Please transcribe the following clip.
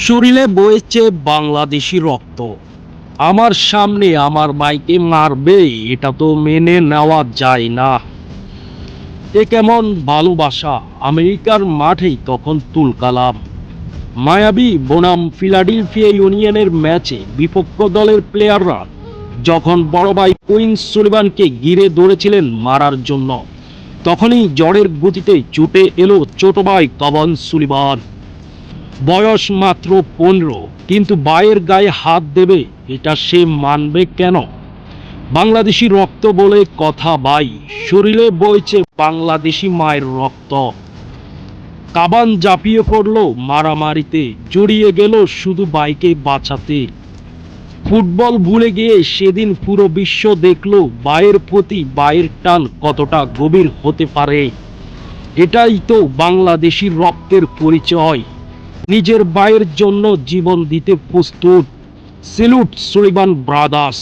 শরীরে বইছে বাংলাদেশি রক্ত, আমার সামনে আমার ভাইকে মারবে, এটা তো মেনে নেওয়া যায় না। এ কেমন ভালোবাসা! আমেরিকার মাঠেই তখন তুলকালাম। মায়াবী বনাম ফিলাডেলফিয়া ইউনিয়নের ম্যাচে বিপক্ষ দলের প্লেয়াররা যখন বড় ভাই কুইন্স সুলিভানকে ঘিরে ধরেছিলেন মারার জন্য, তখনই ঝড়ের গতিতে ছুটে এলো ছোট ভাই কভন সুলিভান। বয়স মাত্র 15, কিন্তু ভাইয়ের গায়ে হাত দেবে এটা সে মানবে কেন? বাংলাদেশি রক্ত বলে কথা ভাই, শরীরে বইছে বাংলাদেশি মায়ের রক্ত। কাবান ঝাঁপিয়ে পড়ল মারামারিতে, জড়িয়ে গেল শুধু ভাইকে বাঁচাতে। ফুটবল ভুলে গিয়ে সেদিন পুরো বিশ্ব দেখল ভাইয়ের প্রতি ভাইয়ের টান কতটা গভীর হতে পারে। এটাই তো বাংলাদেশি রক্তের পরিচয়, নিজের ভাইয়ের জন্য জীবন দিতে প্রস্তুত। Salute Sullivan brothers.